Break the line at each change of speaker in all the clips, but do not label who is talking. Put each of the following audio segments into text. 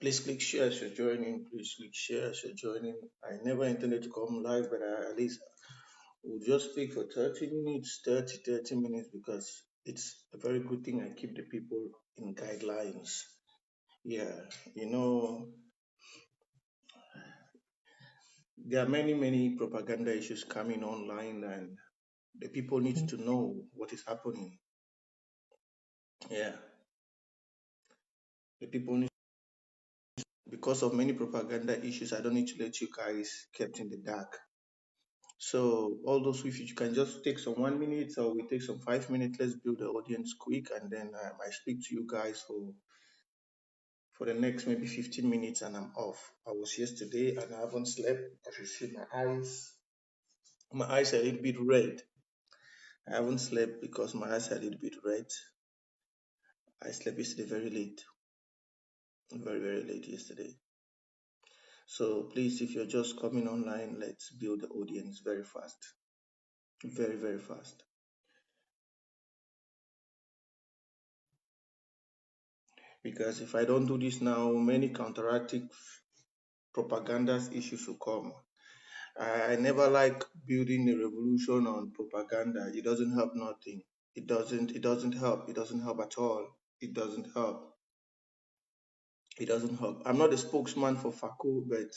Please click share as you're joining. Please click share as you're joining. I never intended to come live, but at least we'll just speak for 30 minutes, 30 minutes, because it's a very good thing I keep the people in guidelines. Yeah, you know, there are many propaganda issues coming online, and the people need to know what is happening. Yeah, the people need, because of many propaganda issues, I don't need to let you guys kept in the dark. So all those if you can just take some 1 minute or we take some 5 minutes, let's build the audience quick, and then I speak to you guys for the next maybe 15 minutes, and I'm off. I was yesterday and I haven't slept. As you see, my eyes are a little bit red. I haven't slept because my eyes are a little bit red. I slept yesterday very late yesterday. So please, if you're just coming online, let's build the audience very fast, very fast. Because if I don't do this now, many counteractive propaganda issues will come. I never like building a revolution on propaganda. It doesn't help nothing. It doesn't help. It doesn't help at all. It doesn't help. It doesn't help. I'm not a spokesman for FACO, but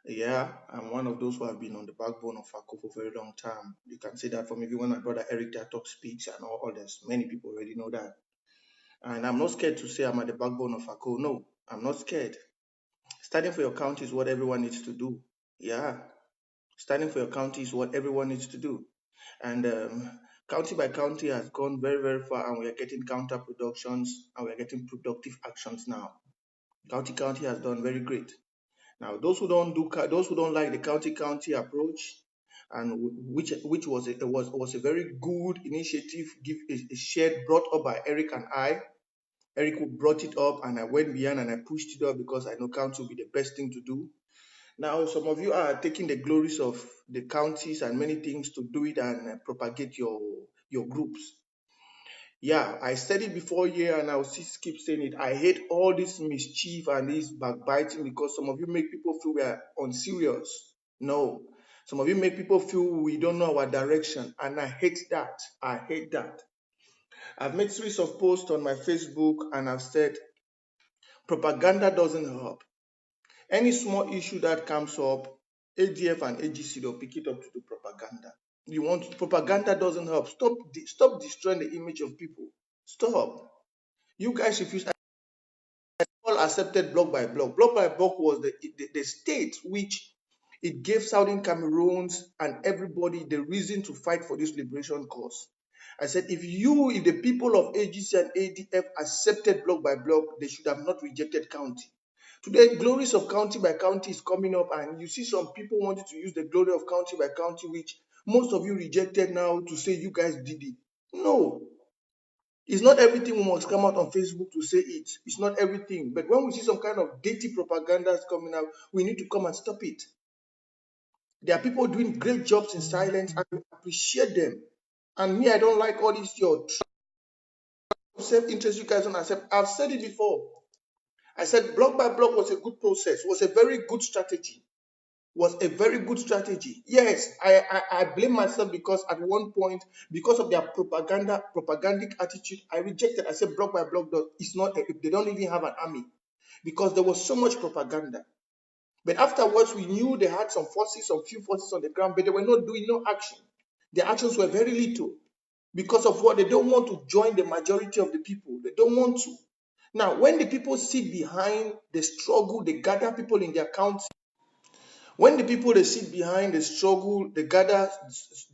yeah, I'm one of those who have been on the backbone of FACO for a very long time. You can say that from even when my brother Eric Datok speaks and all others. Many people already know that. And I'm not scared to say I'm at the backbone of FACO. No, I'm not scared. Standing for your county is what everyone needs to do. Yeah, standing for your county is what everyone needs to do. And county by county has gone very far, and we are getting counter productions and we are getting productive actions now. County has done very great. Now, those who don't like the county approach, and which was a very good initiative, shared brought up by Eric and I. Eric brought it up, and I went beyond and I pushed it up because I know county will be the best thing to do. Now, some of you are taking the glories of the counties and many things to do it and propagate your groups. Yeah, I said it before here and I'll keep saying it. I hate all this mischief and this backbiting because some of you make people feel we are unserious. No. Some of you make people feel we don't know our direction, and I hate that. I hate that. I've made series of posts on my Facebook and I've said propaganda doesn't help. Any small issue that comes up, ADF and ADC, they'll pick it up to do propaganda. Propaganda doesn't help. Stop destroying the image of people. Stop. You guys refuse. All accepted block by block. Block by block was the state which it gave Southern Cameroons and everybody the reason to fight for this liberation cause. I said, if the people of AGC and ADF accepted block by block, they should have not rejected county. Today, glories of county by county is coming up, and you see some people wanting to use the glory of county by county, which most of you rejected now to say you guys did it. No, it's not everything we must come out on Facebook to say it. It's not everything. But when we see some kind of dirty propaganda coming out, we need to come and stop it. There are people doing great jobs in silence, and we appreciate them. And me, I don't like all this your self-interest you guys don't accept. I've said it before. I said block by block was a good process, was a very good strategy. Yes, I blame myself because at one point, because of their propagandic attitude, I rejected. I said block by block, it's not. They don't even have an army because there was so much propaganda. But afterwards, we knew they had some few forces on the ground, but they were not doing no action. Their actions were very little because of what they don't want to join the majority of the people. They don't want to. Now, when the people sit behind the struggle, they gather people in their county. When the people they sit behind the struggle, they gather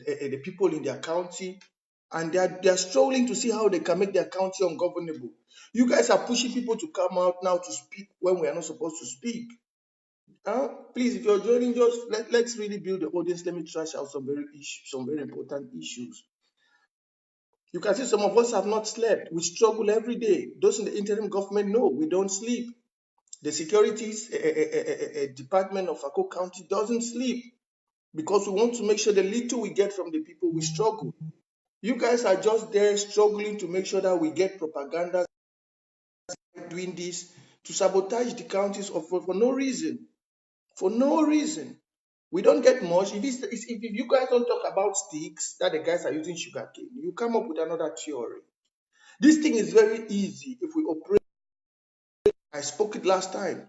the people in their county, and they are struggling to see how they can make their county ungovernable. You guys are pushing people to come out now to speak when we are not supposed to speak. Please, if you're joining, just let's really build the audience. Let me trash out some very important issues. You can see some of us have not slept. We struggle every day. Those in the interim government know we don't sleep. The securities department of Akko County doesn't sleep because we want to make sure the little we get from the people, we struggle. You guys are just there struggling to make sure that we get propaganda doing this to sabotage the counties for no reason. For no reason. We don't get much. If you guys don't talk about sticks that the guys are using sugarcane, you come up with another theory. This thing is very easy if we operate. I spoke it last time.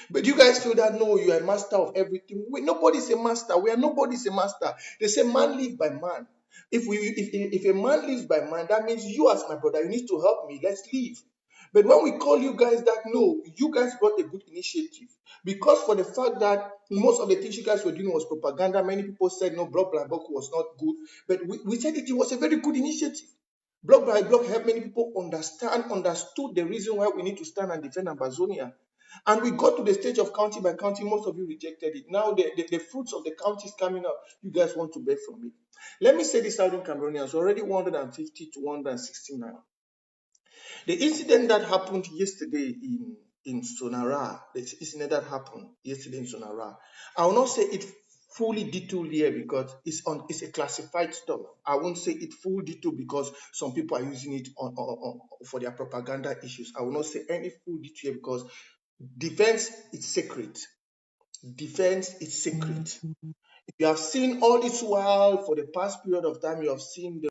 But you guys feel that no, you are a master of everything. Nobody's a master. Nobody's a master. They say man live by man. If a man lives by man, that means you as my brother, you need to help me. Let's live. But when we call you guys that no, you guys brought a good initiative. Because for the fact that most of the things you guys were doing was propaganda, many people said no, block by block was not good. But we said it was a very good initiative. Block by block helped many people understood the reason why we need to stand and defend Amazonia. And we got to the stage of county by county, most of you rejected it. Now the fruits of the county is coming out. You guys want to beg from it. Let me say this, Southern Cameroonians, already 150 to 160 now. The incident that happened yesterday in Sonara, the incident that happened yesterday in Sonara, I will not say it fully detailed here because it's a classified stuff. I won't say it full detail because some people are using it for their propaganda issues. I will not say any full detail because defense is sacred. Defense is sacred. You have seen all this while for the past period of time, you have seen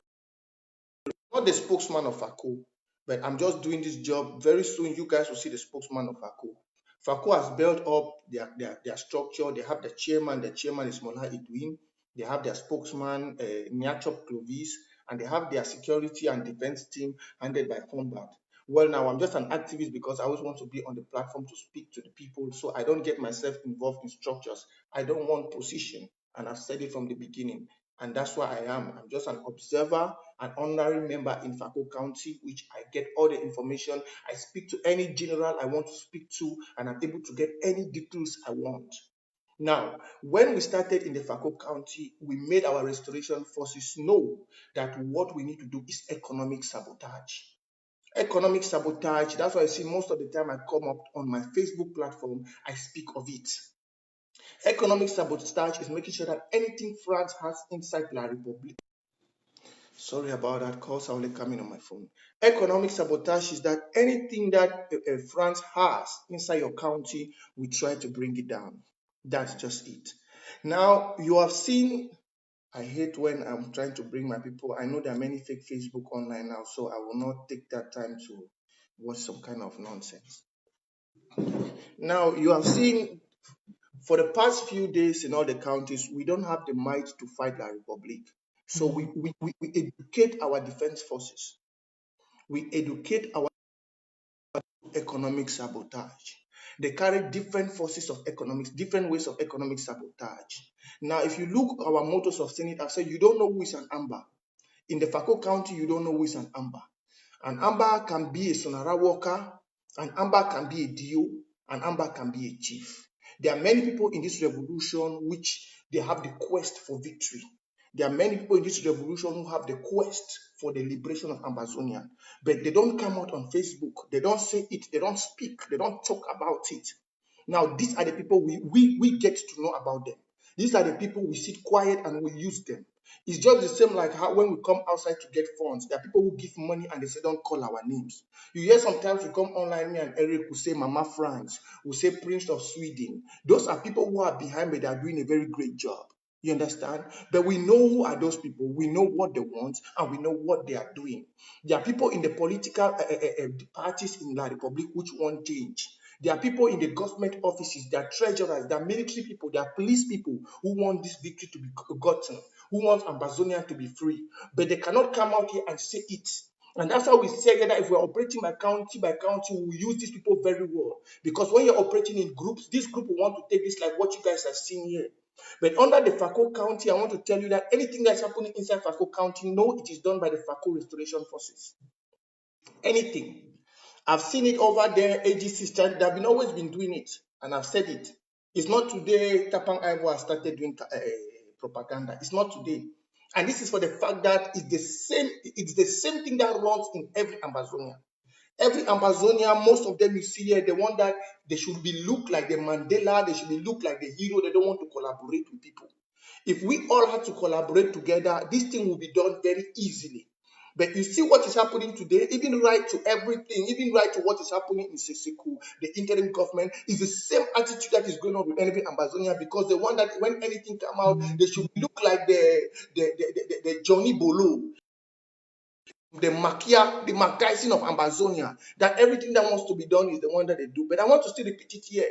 not the spokesman of FACO, but I'm just doing this job. Very soon, you guys will see the spokesman of FACO. FACO has built up their structure. They have the chairman. The chairman is Mola Edwin. They have their spokesman, Nyachop Clovis, and they have their security and defense team handled by Combat. Well, now I'm just an activist because I always want to be on the platform to speak to the people, so I don't get myself involved in structures. I don't want position, and I've said it from the beginning, and that's why I am. I'm just an observer, an honorary member in Fako County, which I get all the information. I speak to any general I want to speak to, and I'm able to get any details I want. Now, when we started in the Fako County, we made our restoration forces know that what we need to do is economic sabotage. Economic sabotage, that's why I see most of the time I come up on my Facebook platform, I speak of it. Economic sabotage is making sure that anything France has inside La Republic. Sorry about that, calls are only coming on my phone. Economic sabotage is that anything that France has inside your county, we try to bring it down. That's just it. Now, you have seen, I hate when I'm trying to bring my people. I know there are many fake Facebook online now, so I will not take that time to watch some kind of nonsense. Now, you have seen for the past few days in all the counties, we don't have the might to fight La Republic. So we educate our defense forces. We educate our economic sabotage. They carry different forces of economics, different ways of economic sabotage. Now, if you look at our mottos of Senate, I've said you don't know who is an amber. In the Fako County, you don't know who is an amber. An amber can be a Sonara worker, an amber can be a DO, an amber can be a chief. There are many people in this revolution which they have the quest for victory. There are many people in this revolution who have the quest for the liberation of Amazonia, but they don't come out on Facebook. They don't say it. They don't speak. They don't talk about it. Now, these are the people we get to know about them. These are the people we sit quiet and we use them. It's just the same like how when we come outside to get funds, there are people who give money and they say don't call our names. You hear sometimes we come online, me and Eric will say Mama France, will say Prince of Sweden. Those are people who are behind me that are doing a very great job. You understand? But we know who are those people. We know what they want and we know what they are doing. There are people in the political parties in La Republic which want change. There are people in the government offices, there are treasurers, there are military people, there are police people who want this victory to be gotten, who want Amazonia to be free. But they cannot come out here and say it. And that's how we say that if we're operating by county, we use these people very well. Because when you're operating in groups, this group will want to take this like what you guys are seeing here. But under the Fako County, I want to tell you that anything that's happening inside Fako County, no, it is done by the Fako Restoration Forces. Anything. I've seen it over there, AGC started, they've always been doing it, and I've said it. It's not today Tapang Ivo has started doing propaganda. It's not today. And this is for the fact that it's the same thing that runs in every Amazonia. Every Amazonia, most of them you see here, they want that they should be look like the Mandela, they should be look like the hero, they don't want to collaborate with people. If we all had to collaborate together, this thing will be done very easily. But you see what is happening today, even right to everything, even right to what is happening in Sisiku, the interim government, is the same attitude that is going on with NV Ambazonia, because they want that when anything come out, they should look like the Johnny Bolo, the Makia, the Macaisin of Ambazonia, that everything that wants to be done is the one that they do. But I want to still repeat it here.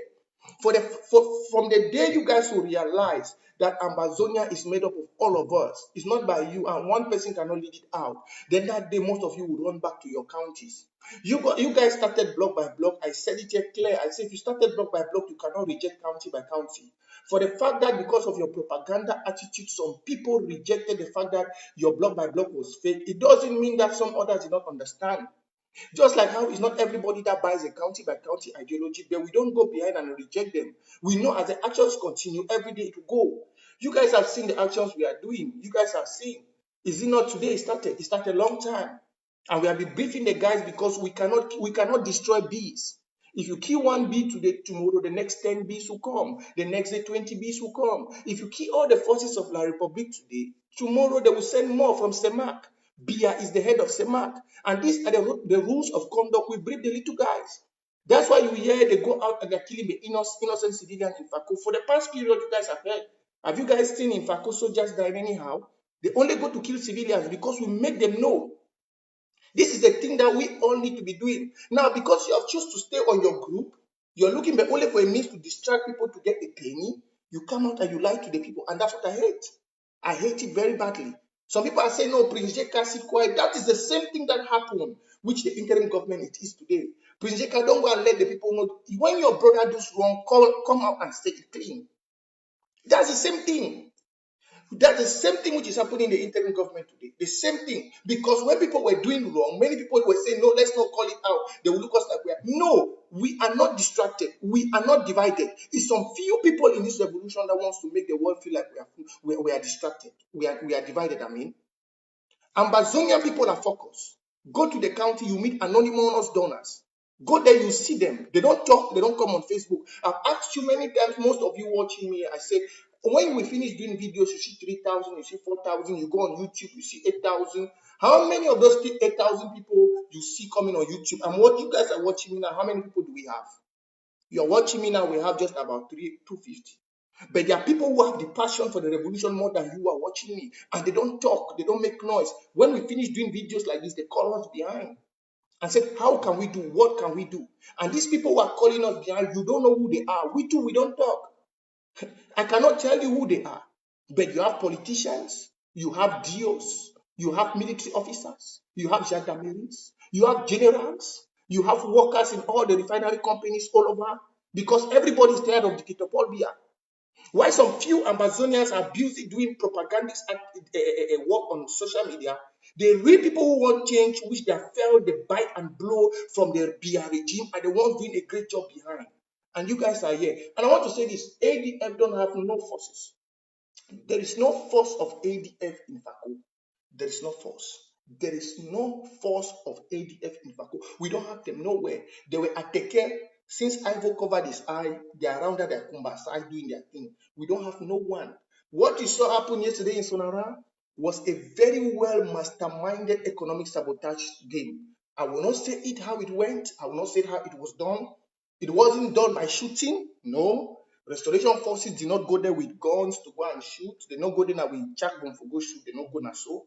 From the day you guys will realize that Ambazonia is made up of all of us, it's not by you, and one person cannot lead it out, then that day most of you will run back to your counties. You guys started block by block. I said it here clear. I said if you started block by block, you cannot reject county by county. For the fact that because of your propaganda attitude, some people rejected the fact that your block by block was fake, it doesn't mean that some others did not understand. Just like how it's not everybody that buys a county by county ideology, but we don't go behind and reject them. We know as the actions continue, every day it will go. You guys have seen the actions we are doing. You guys have seen. Is it not today it started? It started a long time. And we have been briefing the guys because we cannot destroy bees. If you kill one bee today, tomorrow the next 10 bees will come. The next day 20 bees will come. If you kill all the forces of La Republic today, tomorrow they will send more from Semak. Bia is the head of Semak. And these are the rules of conduct we brief the little guys. That's why you hear they go out and they're killing the innocent civilians in Fako. For the past period, you guys have heard. Have you guys seen in Fako soldiers dying anyhow? They only go to kill civilians because we make them know. This is the thing that we all need to be doing. Now, because you have chosen to stay on your group, you're looking but only for a means to distract people to get a penny, you come out and you lie to the people. And that's what I hate. I hate it very badly. Some people are saying, no, Prince Jeka, sit quiet. That is the same thing that happened, which the interim government it is today. Prince Jeka, don't go and let the people know. When your brother does wrong, come out and say it clean. That's the same thing. That's the same thing which is happening in the interim government today. The same thing. Because when people were doing wrong, many people were saying, no, let's not call it out. They will look us like we are. No, we are not distracted. We are not divided. It's some few people in this revolution that wants to make the world feel like we are distracted. We are divided, I mean. Ambazonian people are focused. Go to the county, you meet anonymous donors. Go there, you see them. They don't talk, they don't come on Facebook. I've asked you many times, most of you watching me, I said, when we finish doing videos, you see 3,000, you see 4,000, you go on YouTube, you see 8,000. How many of those 8,000 people you see coming on YouTube? And what you guys are watching me now, how many people do we have? You're watching me now, we have just about 250. But there are people who have the passion for the revolution more than you are watching me. And they don't talk, they don't make noise. When we finish doing videos like this, they call us behind and said, how can we do? What can we do? And these people who are calling us behind, you don't know who they are. We too, we don't talk. I cannot tell you who they are. But you have politicians, you have DOs, you have military officers, you have gendarmeries, you have generals, you have workers in all the refinery companies all over. Because everybody is tired of Dictator Paul Biya. Why some few Amazonians are busy doing propagandist work on social media, the real people who want change, which they have felt the bite and blow from the BR regime, are the ones doing a great job behind. And you guys are here. And I want to say this, ADF don't have no forces. There is no force of ADF in Fako. There is no force. There is no force of ADF in Fako. We don't have them nowhere. They were at Teke. Since Ivo covered his eye, they are around at their Kumba side doing their thing. We don't have no one. What you saw happen yesterday in Sonara was a very well masterminded economic sabotage game. I will not say it how it went. I will not say how it was done. It wasn't done by shooting. No. Restoration forces did not go there with guns to go and shoot. They not go there now with check bomb for go shoot. They not go now so.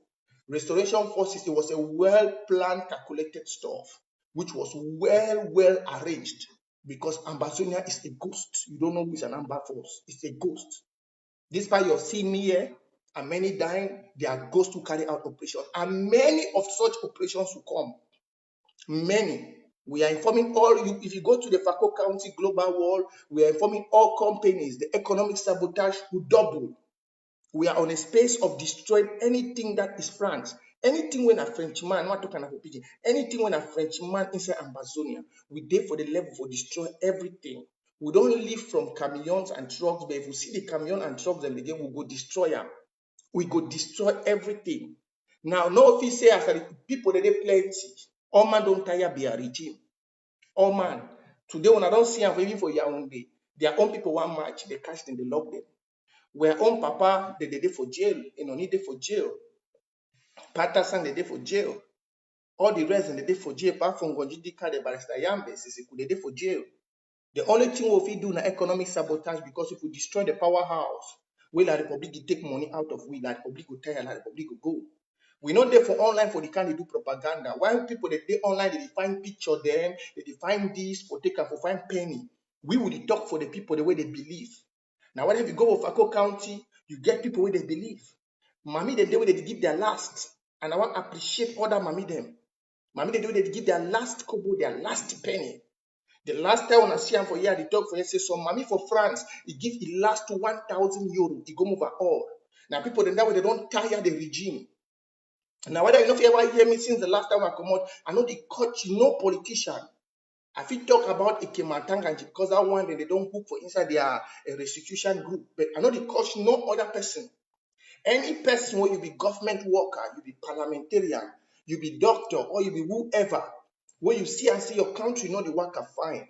Restoration forces, it was a well-planned, calculated stuff, which was well arranged. Because Ambazonia is a ghost. You don't know who is an Amba force. It's a ghost. Despite your seeing me here and many dying, there are ghosts who carry out operations. And many of such operations will come. Many. We are informing all you. If you go to the Fako County Global Wall, we are informing all companies. The economic sabotage will double. We are on a space of destroying anything that is France. Anything when a Frenchman, not talking about pidgin, anything when a Frenchman inside Ambazonia, we there for the level for destroy everything. We don't live from camions and trucks, but if we see the camion and trucks and again, we go destroy them. We go destroy everything. Now, no officer as the people that they plenty. All man don't tire be a regime. All man. Today, when I don't see them even for your own day, their own people want march, they catch them, they lock them. Where own papa, they for jail, you know, need for jail. Patterson, they for jail. All the rest in the day for jail, apart from Gonjidika, the barrister Yambe, they day for jail. The only thing we do na economic sabotage, because if we destroy the powerhouse, we la Republic take money out of we, la Republic will tire, la Republic will go. We not there for online for the kind they do propaganda. While people they online, they find picture them, they find this for take and for find penny. We will talk for the people the way they believe. Now, when you go to Fako County, you get people where they believe. Mommy, the way they give their last. And I want to appreciate other mommy them. Mommy, the way they give their last kobo, their last penny. The last time when I see him for here, they talk for you, say, so mommy for France, he give the last 1,000 euro, he go over all. Now, people, then that way, they don't tire the regime. Now, whether you know if you ever hear me since the last time I come out, I know the coach, no politician. I feel talk about Ikematanga because that one they don't book for inside their restitution group. But I know the coach, no other person. Any person where you be government worker, you be parliamentarian, you be doctor, or you be whoever, where you see and see your country, know the worker fine.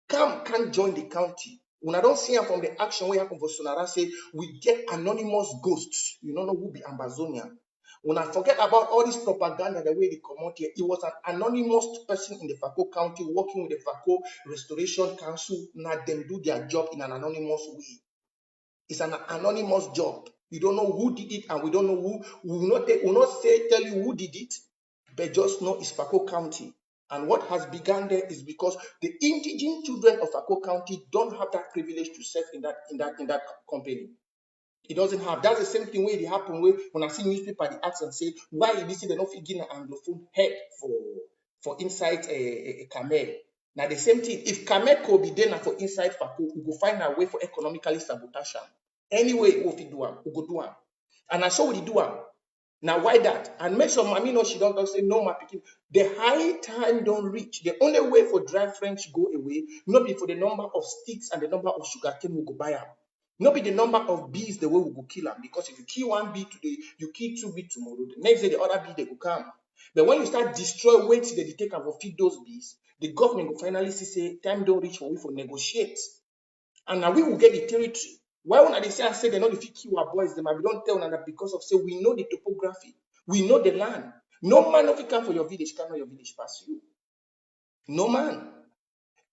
Can't join the county. When I don't see him from the action where happen for Sonara, say we get anonymous ghosts. You don't know who be Ambazonia. When I forget about all this propaganda, the way they come out here, it was an anonymous person in the Fako County working with the Fako Restoration Council. Now them do their job in an anonymous way. It's an anonymous job. You don't know who did it, and we don't know who. We will not tell you who did it, but just know it's Fako County. And what has begun there is because the indigenous children of Fako County don't have that privilege to serve in that company. It doesn't have. That's the same thing where it happen when I see newspaper, they ask and say, why is it they don't give an Anglophone head for inside a Camel? Now the same thing, if Camel could be there for inside Fako, we go find a way for economically sabotage. Anyway, we do am, we go do am. And I saw we do am. Now why that? And make sure mommy know she don't say no, my picking. The high time don't reach. The only way for dry French go away, not be for the number of sticks and the number of sugarcane we go buy am. Not be the number of bees the way we go kill them. Because if you kill one bee today, you kill 2 bees tomorrow. The next day the other bee they go come. But when you start destroy weight that they take and for feed those bees, the government will finally say time don't reach for we for negotiate. And now we will get the territory. Why when they say they know if you kill our boys, them, I don't tell them that because of say we know the topography, we know the land. No man of you come for your village, cannot your village pass you. No man.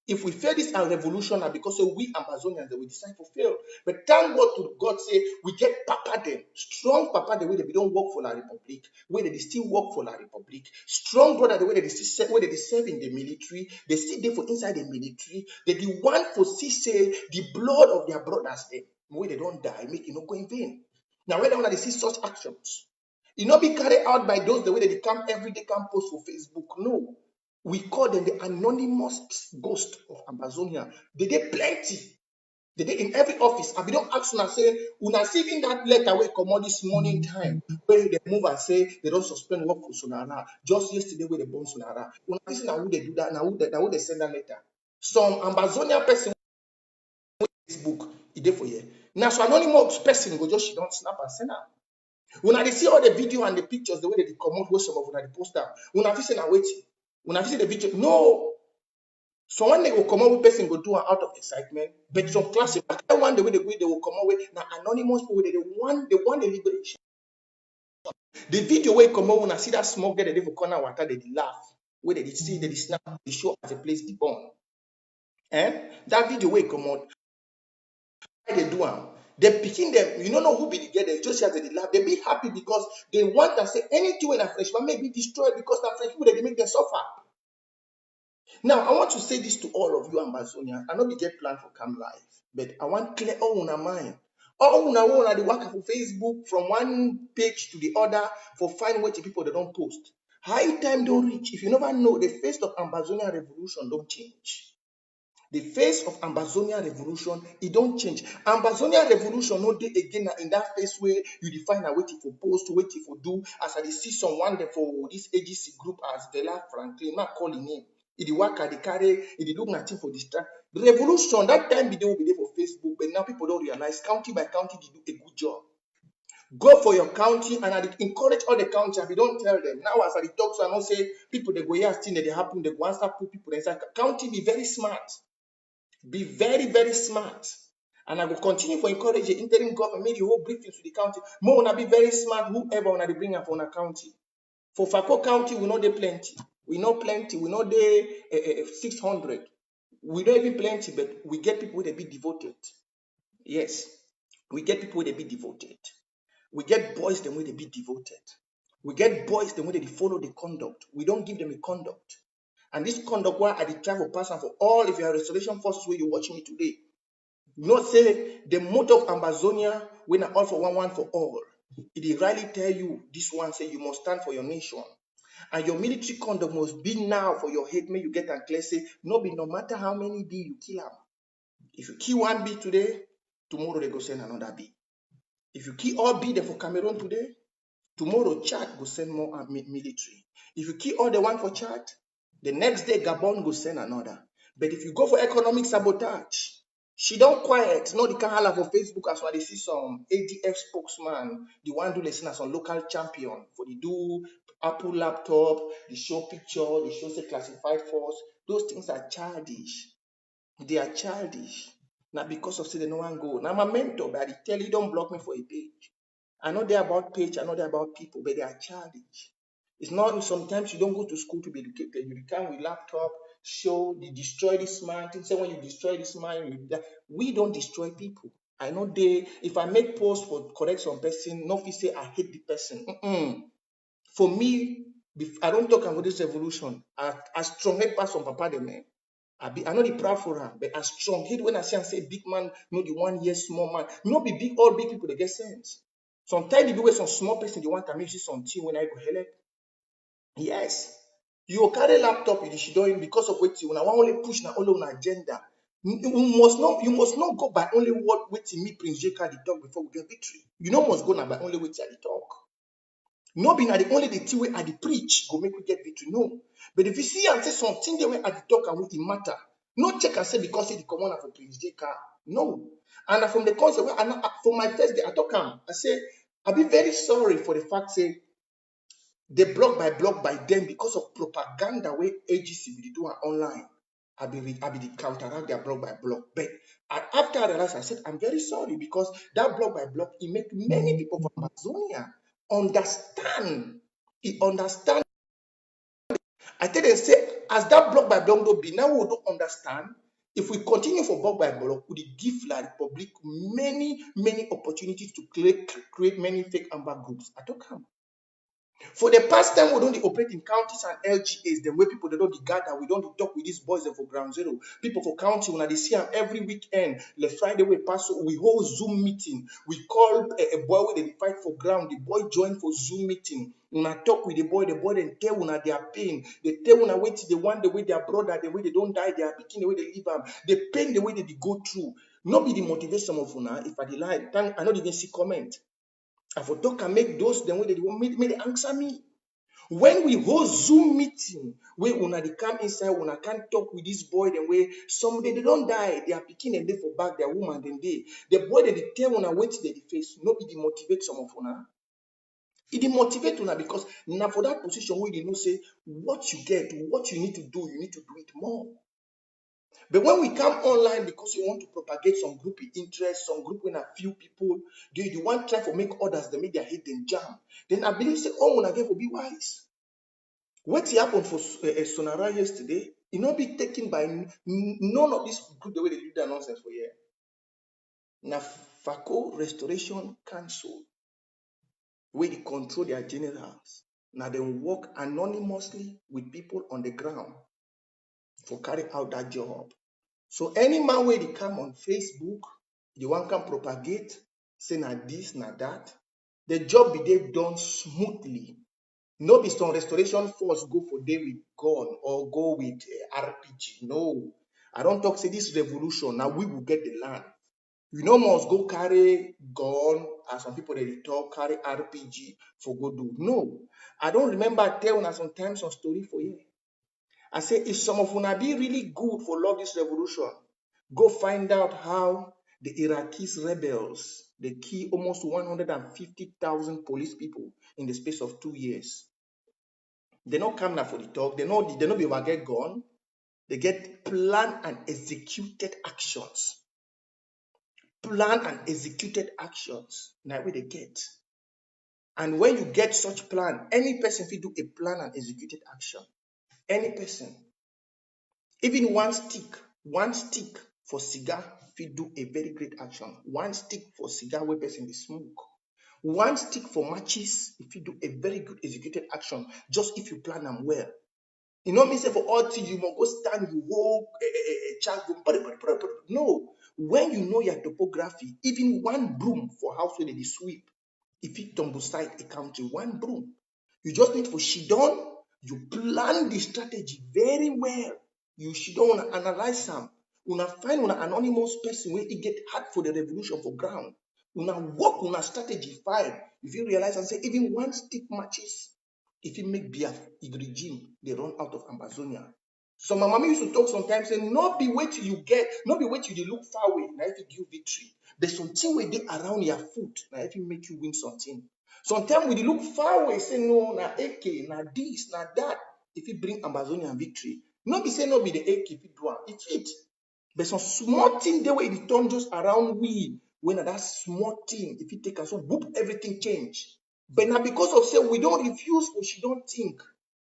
If we fail this revolution now because we Amazonians we decide to fail. But thank God to God say we get papa them, strong papa the way they don't work for La Republic, where they still work for La Republic, strong brother the way they still where they serve in the military, they still there for inside the military, they the one for see say the blood of their brothers them, where they don't die, make it not go in vain. Now when they see such actions, it not be carried out by those the way they come every day come post for Facebook. No. We call them the anonymous ghost of Amazonia. They get plenty. They get in every office. And we don't ask una say, una see in that letter where come on this morning time, where they move and say they don't suspend work for Sonara. Just yesterday where they born Sonara. Una listen now who they do that, now who they send that letter. Some Amazonia person on Facebook, it there for you. Now so anonymous person go just she don't snap and send out. When I see all the video and the pictures, the way they come out, where some of them post them, when I say now waiting. When I see the video, no. So when they will come out with person go do out of excitement, but some classic, but that one the way they will come out with now anonymous people they want the liberation. The video where come out when I see that smoke get the for corner water, they laugh. Where they see they snap, they show as a place the bomb. That video where come out, they do them. They picking them, you don't know who be the girl, they just as they laugh. They be happy because they want to say anything when a freshman may be destroyed because that fresh people they make them suffer. Now, I want to say this to all of you Amazonians. I know we get planned for Camp Life, but I want clear all una mind. All una want to work for Facebook from one page to the other for find what the people they don't post. High time don't reach. If you never know, the face of Amazonian revolution don't change. The face of Amazonian revolution, it don't change. Amazonian revolution no day again in that face where you define a waiting for post, waiting for do. As I see someone there for this AGC group as Bella Franklin, not calling him. It the work they carry, it the look nothing for distract. The revolution, that time video will be there for Facebook, but now people don't realize county by county they do a good job. Go for your county and I encourage all the county if you don't tell them. Now as I talk to I don't say people they go here thing that they happen, they go answer put people inside. County be very smart. Be very, very smart. And I will continue to encourage the interim government, make the whole briefing to the county. More wanna be very smart, whoever wanna bring up on a county. For Fako County, we know they plenty. We know plenty. We know they 600. We don't even plenty, but we get people that be devoted. Yes, we get people that be devoted. We get boys the way they be devoted. We get boys the way they follow the conduct. We don't give them a conduct. And this conduct, why I declare for person for all, if you are restoration forces where you watch me today, not say the motto of Amazonia, when all for one for all. It really tell you this one say you must stand for your nation. And your military conduct must be now for your head. May you get and clear say, no matter how many B you kill them. If you kill one B today, tomorrow they go send another B. If you kill all B there for Cameroon today, tomorrow Chad go send more military. If you kill all the one for Chad, the next day Gabon go send another. But if you go for economic sabotage, she don't quiet. No, the can for Facebook as well. They see some ADF spokesman, the one do listen as some local champion for the do Apple laptop, the show picture, the show say classified force. Those things are childish. They are childish. Now because of say they no one go. Now my mentor, but I tell you don't block me for a page. I know they're about page, I know they're about people, but they are childish. It's not sometimes you don't go to school to be educated. You come with laptop, show, they destroy this man. Things say when you destroy this man, we don't destroy people. I know they, if I make posts for correct some person, no fit say I hate the person. For me, I don't talk about this revolution. I strong head pass on Papa the man. I know the proud for her, but I strong head when I say big man, no the 1 year small man. No be big, all big people they get sense. Sometimes the way some small person they want to make something when I go help. Yes. You carry laptop you should doing because of what you want only push na only on agenda. You must not go by only what waiting me Prince J the talk before we get victory. You know must go now by only waiting at the talk. No be na the only the thing way at the preach go make we get victory. No. But if you see and say something they way at the talk and it matter, no check and say because it's the commander for Prince J. No. And from the concept for my first day I talk I say I'll be very sorry for the fact say they block by them because of propaganda where AGC will do online. I be the counteract their block by block. But after I realized, I said, I'm very sorry because that block by block, it make many people from Amazonia understand. It understand. I tell them, say, as that block by block don't be, now we don't understand. If we continue for block by block, we give the public many opportunities to create many fake amber groups. I don't come. For the past time, we don't operate in counties and LGAs, the way people they don't gather, we don't talk with these boys for ground zero. People for county, when they see them every weekend, the Friday we pass, we hold Zoom meeting. We call a boy where they fight for ground, the boy join for Zoom meeting. When I talk with the boy then tell una their pain. They tell una wait the one the way their brother, the way they don't die, they are picking the way they live them, the pain the way they go through. Not be the motivation of una. If I lie, I not even see comment. I for talk and make those the way they want me they answer me. When we hold Zoom meeting, where una they come inside, una can't talk with this boy, then way somebody they don't die, they are picking and they for back their woman, then the boy that they tell una wait they face, no be motivate some of una. It motivate una because now for that position where they know say what you get, what you need to do it more. But when we come online because you want to propagate some group interest, some group when a few people, you want to try to make others they make their head then jam. Then I believe say, oh, when I get to be wise. What happened for Sonara yesterday, it not be taken by none of this group the way they do that nonsense for here. Now, FACO Restoration Council, where they control their generals. Now they work anonymously with people on the ground for carry out that job. So any man where they come on Facebook, the one can propagate, say na this, na that, the job be they done smoothly. No be some restoration force go for day with gun or go with RPG. No. I don't talk say this revolution, now we will get the land. You no must go carry gun as some people they talk, carry RPG for go do. No. I don't remember telling us sometimes some story for you. I say if some of una be really good for love this revolution, go find out how the Iraqis rebels they kill almost 150,000 police people in the space of 2 years. They not come now for the talk. They not be over get gone. They get planned and executed actions. Planned and executed actions. Now where they get. And when you get such plan, any person fit do a plan and executed action. Any person. Even one stick for cigar fit do a very great action. One stick for cigar where person dey smoke. One stick for matches, if you do a very good executed action, just if you plan them well. You know me say for all things you must go stand, you hold a child go. No. When you know your topography, even one broom for house where they sweep, if it tumble side a country, one broom. You just need for shidon, you plan the strategy very well. You shidon wanna analyze them. Una find una anonymous person where it get hard for the revolution for ground. Una work una strategy fine. If you realize and say even one stick matches, if you make beer, the regime, they run out of Amazonia. So my mama used to talk sometimes, say, not be wait till you get, not be wait till you look far away, now if you give victory. There's something where they around your foot, now if you make you win something. Sometimes when you look far away, say no, na AK, na this, na that, if you bring Amazonian victory. Not be say no be the AK if you do it fit. But some small thing there where it turn just around we, when that small thing, if you take us so whoop, everything change. But now because of say we don't refuse or she don't think.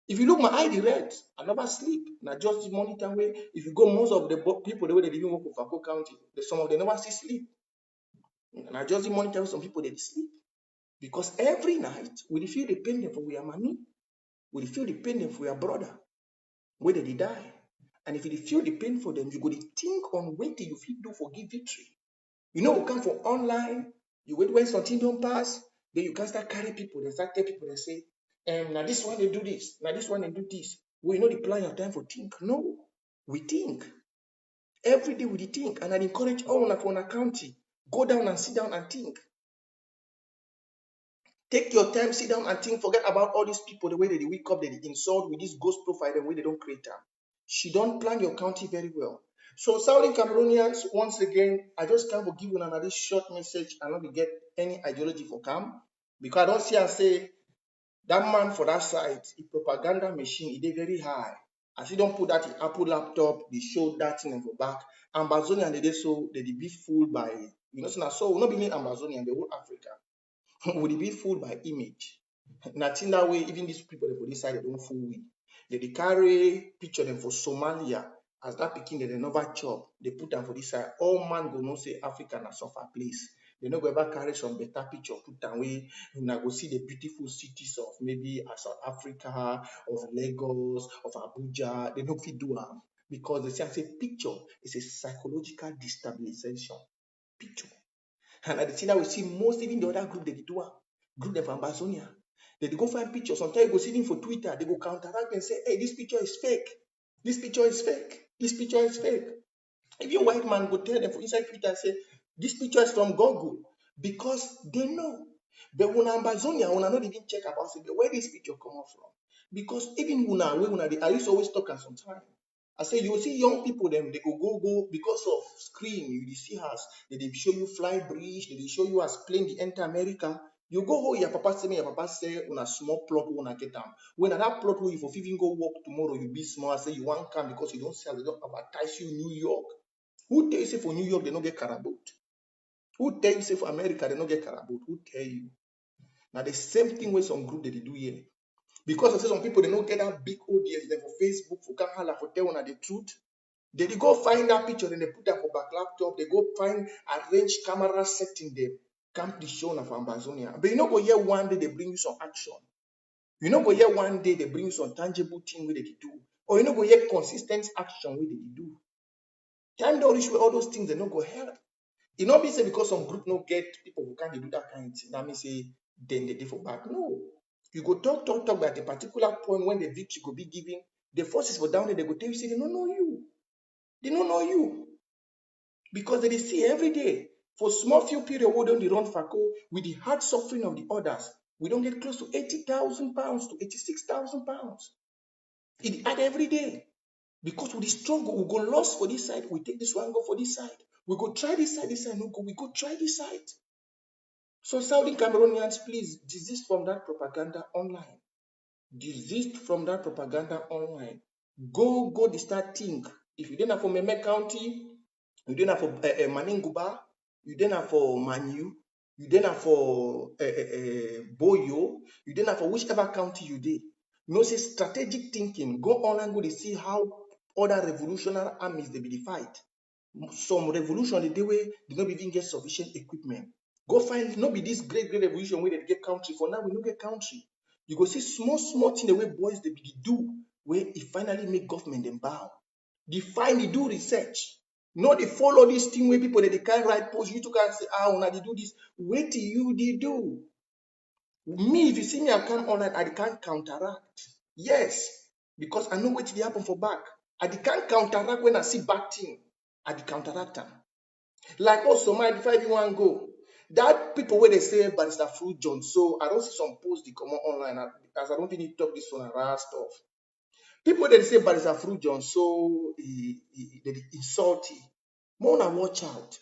If you look my eye the red, I never sleep. Now just the morning time way. If you go most of the people the way they even work for Fako County, some of them never see sleep. Now just the morning time some people they sleep. Because every night we feel the pain for we are mommy, we feel the pain for your brother, where they die. And if you feel the pain for them, you go to think on what you feel do for give victory. You know, we come from online, you wait when something don't pass, then you can start carry people, they start tell people, they say, now this one they do this, now this one they do this. We know the plan your time for think. No, we think. Every day we think. And I encourage all of our county, go down and sit down and think. Take your time, sit down and think. Forget about all these people, the way they wake up, they insult with this ghost profile, the way they don't create them. She don't plan your county very well. So Southern Cameroonians, once again, I just can't give you another short message and not get any ideology for Cam. Because I don't see and say that man for that side, the propaganda machine, it is very high. As he don't put that in Apple laptop, they show that thing for back. Amazonian, they so they be fooled by, you know, so not be Amazonian, the whole Africa. Would be fooled by image. Nothing that way, even these people for this side, they don't fool we. They carry picture them for Somalia as that picking they never chop. They put them for this side. All man go no say Africa na suffer place. They no go ever carry some better picture, put them away. You now go see the beautiful cities of maybe South Africa, of Lagos, of Abuja. They no fit do them because they say picture is a psychological destabilization. Picture. And at the thing that we see most, even the other group they do group them from Amazonia. They go find pictures. Sometimes you go see them for Twitter, they go counteract and say, hey, this picture is fake. This picture is fake. This picture is fake. If you white man go tell them for inside Twitter, say, this picture is from Google. Because they know. But when Amazonia, when I not even check about it, where this picture come from. Because even when I used to always talk at some time. I say you see young people them they go because of screen you see us they show you fly bridge they show you as plane the enter America you go home your papa say on a small plot when I get them when that plot where you for even go work tomorrow you be small I say you want come because you don't sell they don't advertise you New York who tell you say for New York they don't get carabout who tell you say for America they don't get carabout who tell you now the same thing with some group that they do here. Because I say some people they don't get that big audience them for Facebook, for Kahala, for tell one the truth. They go find that picture and they put that for back laptop. They go find arrange camera setting them. Camp the show of Amazonia. But you know go here one day they bring you some action. You know go here one day they bring you some tangible thing where they do. Or you know go here consistent action where they do. Time don't reach where all those things they don't go help. It not be say because some group no get people who can't do that kind of thing. That means say then they do for back. No. You go talk at a particular point when the victory could be given. The forces for down there, they go tell you, say, they don't know you. They don't know you. Because they see every day. For small few period, we don't run FACO with the hard suffering of the others. We don't get close to 80,000 pounds to 86,000 pounds. It add every day. Because with the struggle, we go lost for this side. We take this one, go for this side. We go try this side, no go. We go try this side. So Southern Cameroonians, please desist from that propaganda online. Desist from that propaganda online. Go the start think. If you didn't have for Meme County, you didn't have for Maninguba, you didn't have for Manu, you then have for Boyo, you then have for whichever county you did. You know, say strategic thinking, go on and go to see how other revolutionary armies they be the fight. Some revolution the day way they don't even get sufficient equipment. Go find not be this great revolution where they get country. For now, we don't get country. You go see small thing the way boys they be do where it finally make government them bow. Define, they do research. Not they follow this thing where people that they can't write post. You two can say, now they do this. Wait till you they do. Me, if you see me, I come online, I can't counteract. Yes, because I know what will happen for back. I can't counteract when I see bad thing. I counteract them. Like also, my if I even want to go, that people where they say Barrister Fruit John, so I don't see some posts they come online as I don't think you talk this one around stuff. People that say Barrister Fruit John, so they insult you. More na watch out.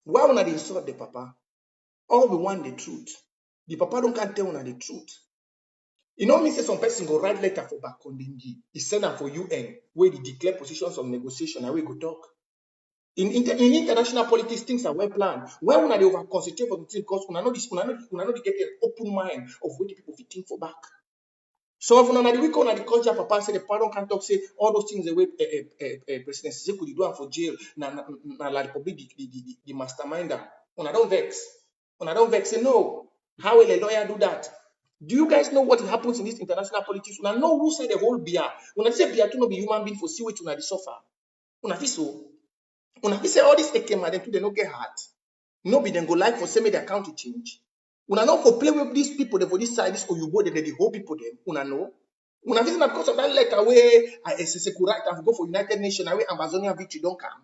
Why wanna they insult the papa? All we want the truth. The papa don't can't tell una the truth. You know me say some person go write letter for Bakondingi. He send them for UN where they declare positions of negotiation and we go talk. In international politics, things are well planned. Why would they over concentrate for the thing? Because we not get an open mind of what the people think for back. So if una the week on the culture, papa say the pardon can't talk say all those things the way President Sise could do for jail. Na la republic the masterminder. Una don't vex. Una don't vex. Say no. How will a lawyer do that? Do you guys know what happens in this international politics? Una know who say the whole beer. Una say beer to not be human being for see what una the suffer. Una feel so. Una feel say all this ekema them too they don't get hurt. No be them go like for say make their account change. Una not go play with these people for this side, this Oyubo, they the whole people them. Una know. Una feel because of that letter where SSC could write and go for United Nations where Amazonia victory don't come.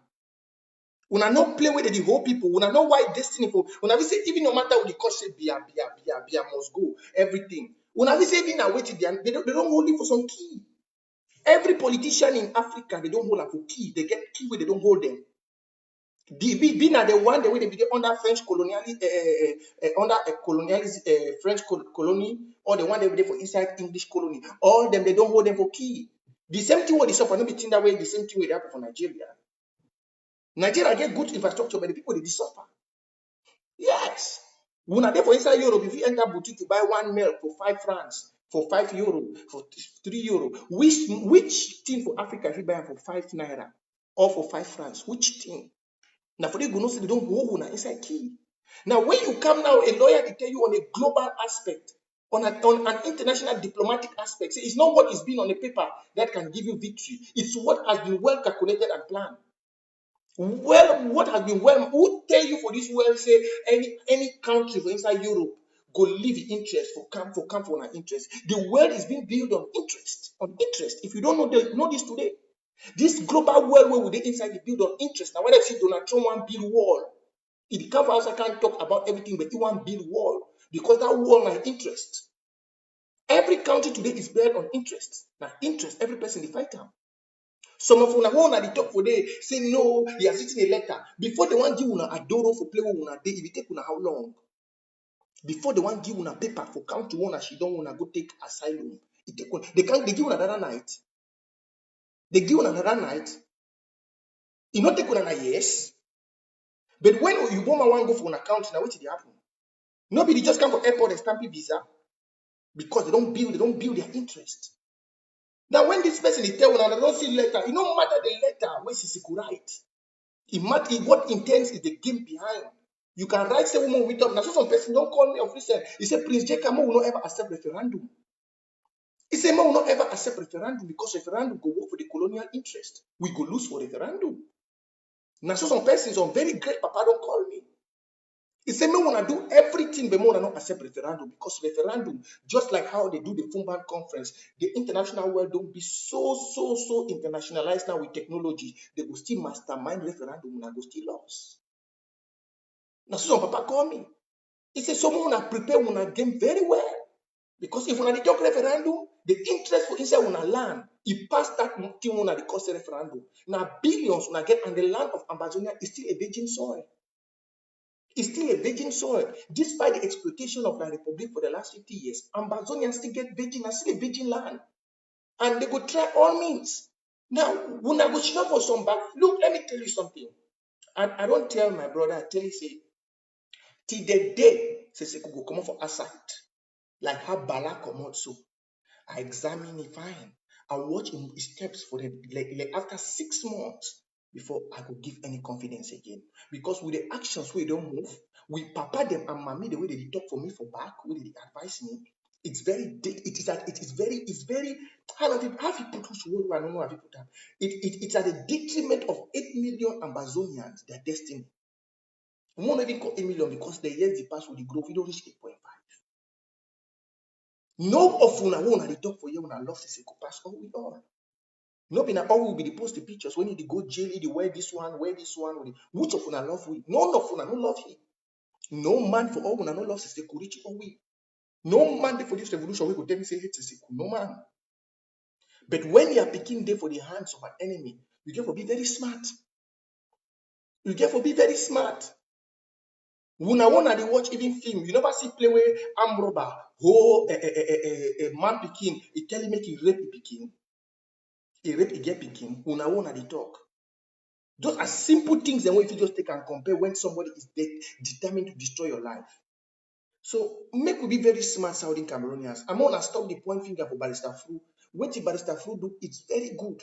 Una not play with the whole people. Una know why destiny for. Una feel say even no matter what the court say, bia must go everything. Una feel say even wait they don't hold it for some key. Every politician in Africa they don't hold up for key. They get key where they don't hold them. Being the one the way they be under French colonialism, under a colonialism, French colony, or the one they be for inside English colony. All them they don't hold them for key. The same thing with the suffer, not be that way. The same thing will happen for Nigeria. Nigeria get good infrastructure, but the people they suffer. Yes. When are there for inside Europe, if you enter boutique, you buy one milk for €5, for €5, for €3. Which thing for Africa if you buy for €5 or for €5? Which thing? Now, for they go say they don't go inside key. Now, when you come now, a lawyer to tell you on a global aspect, on an international diplomatic aspect, say it's not what is being on the paper that can give you victory. It's what has been well calculated and planned. Well, what has been well, who tell you for this well, say any country for inside Europe go leave interest for camp for an interest. The world is being built on interest. If you don't know this today. This global world where they inside the build on interest. Now, when I see Donald Trump want build wall, in the camp house I can't talk about everything, but he want build wall because that wall my interest. Every country today is built on interest. Now, interest, every person they fight them. Some of una who na the talk for they say no, he has written a letter. Before they want give una adoro for play with una day, it will take una how long? Before they want give una paper for count to one and she don't wanna go take asylum. It take one. They give una another night. They give una another night. It not take una yes. But when you want to go for an account, now what did happen? Nobody just come for airport and stamp visa because they don't build their interest. Now, when this person is telling and I don't see letter, it no matter the letter where she could write. It matter what intents is the game behind. You can write say woman with up. Now, so some person don't call me of recent. He said, Prince Jeka will not ever accept referendum. He said, will not ever accept referendum because referendum go work for the colonial interest. We go lose for referendum. Now, so some persons on very great papa don't call me. He said, me want to do everything, but more not accept referendum because referendum, just like how they do the Fumban conference, the international world don't be so internationalized now with technology. They will still mastermind referendum and I go still lost. Now, so some papa call me. He said, someone want to prepare one game very well. Because if we talk referendum, the interest for inside una land, it passed that thing on the cost referendum. Now billions una get and the land of Amazonia is still a virgin soil. It's still a virgin soil. Despite the exploitation of the Republic for the last 50 years, Ambazonians still get virgin, and still a virgin land. And they go try all means. Now, when I go shop for some back, look, let me tell you something. I don't tell my brother, I tell you, say, till the day Seseku go come for aside, like how Bala come out so. I examine it fine. I watch him steps for the like after 6 months before I could give any confidence again. Because with the actions we don't move, we papa them and mommy the way they talk for me for back, the way they advise me, it's very it's very how people push word I don't know how people that it's at the detriment of 8 million Amazonians, their destiny. We won't even call 8 million because the years they pass with the growth, we don't reach 8.5. No of una won't they talk for you when I love Siseko pass all we all. No be na all will be the post the pictures when you go jail, you wear this one, which of una love we? None of una no love him. No man for all una no love Siseko reach all we. No man for this revolution we go tell me say hate Siseko. No man. But when you are picking day for the hands of an enemy, you get for be very smart. You get for be very smart. Una they watch even film. You never see play where arm robber, a man picking, he tell him make he rape picking. He rape he get picking. Una they talk. Those are simple things that if you just take and compare when somebody is determined to destroy your life. So make we be very smart, Southern Cameroonians. I'm gonna stop the point finger for Barrister Fru. What the Barrister Fru do, it's very good.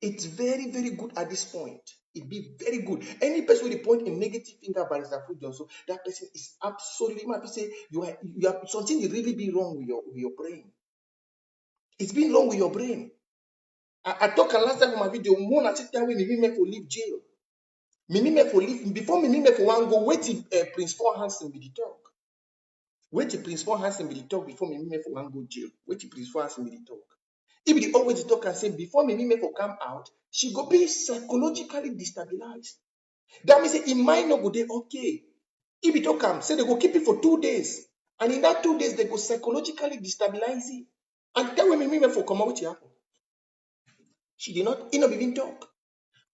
It's very, very good at this point. It be very good. Any person with a point a negative finger by Barrister Fru Johnson, that person is absolutely mad. People say you have something really be wrong with your brain. It's been wrong with your brain. I talked last time on my video, more than 6 times when me for leave jail. Me for leave before me for one go wait till Prince Paul Hansen be the talk. Wait till Prince Paul Hansen be the talk before me for one go jail. Wait till Prince Paul Hansen be the talk. If they always talk and say before me for come out, she go be psychologically destabilized. That means it might not go there okay. If it don't come, say they go keep it for 2 days. And in that 2 days, they go psychologically destabilize it. And tell me for come out with happen. She did not even talk.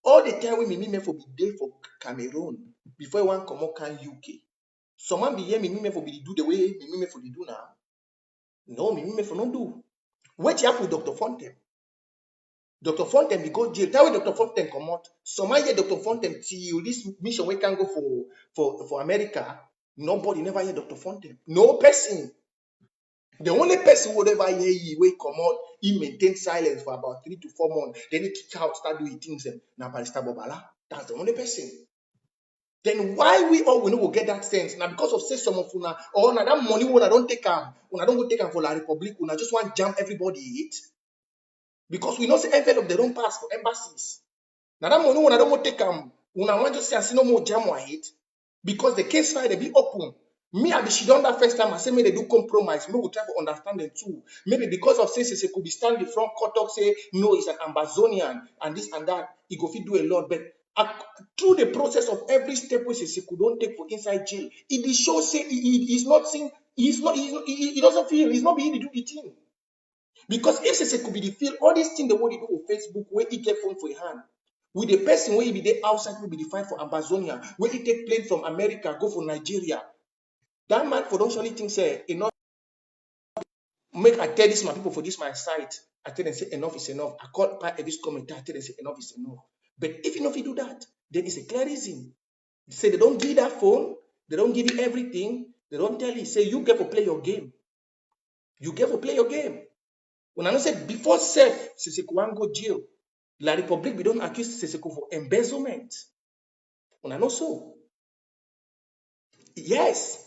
All the time when me for be there for Cameroon before one come out can UK. Someone be here me for be do the way me for the do now. No, me for not do. What happen with Dr. Fontaine? Dr. Fontaine be go jail. Tell when Dr. Fontaine come out. Someone hear Dr. Fontaine till this mission we can go for America. Nobody never hear Dr. Fontaine. No person. The only person who ever hear you will come out, he maintain silence for about 3 to 4 months. Then he kick out, start doing things. Now Barrister Bobala. That's the only person. Then why we all will get that sense? Now because of say some of una or now that money when I don't take them, when I don't go take them for La Republic, when I just want to jam everybody it. Because we know say envelope they don't pass for embassies. Now that money when I don't go take them, when I want to say I see no more jam or it, because the case file they be open. Me and she done that first time. I say maybe they do compromise. Maybe we try to understand them too. Maybe because of say could be stand the front court talk say no, it's an Amazonian and this and that. He go fit do a lot, but through the process of every step we could don't take for inside jail, it shows say he's not seeing. He doesn't feel. He's not being able to do the thing. Because if could be the feel all these things the way they do on Facebook where he get phone for your hand. With the person where he be there outside will be the fight for Amazonia, where he take plane from America, go for Nigeria. That man for don't surely think say enough. Make I tell this my people for this my site. I tell them say enough is enough. I call part of this comment. I tell them say enough is enough. But if you do that, then it's a clear reason. Say they don't give that phone. They don't give you everything. They don't tell you. Say you get to play your game. You get to play your game. When I know say before self, Siseko wan go jail. La Republic we don't accuse Siseko for embezzlement. When I know so. Yes.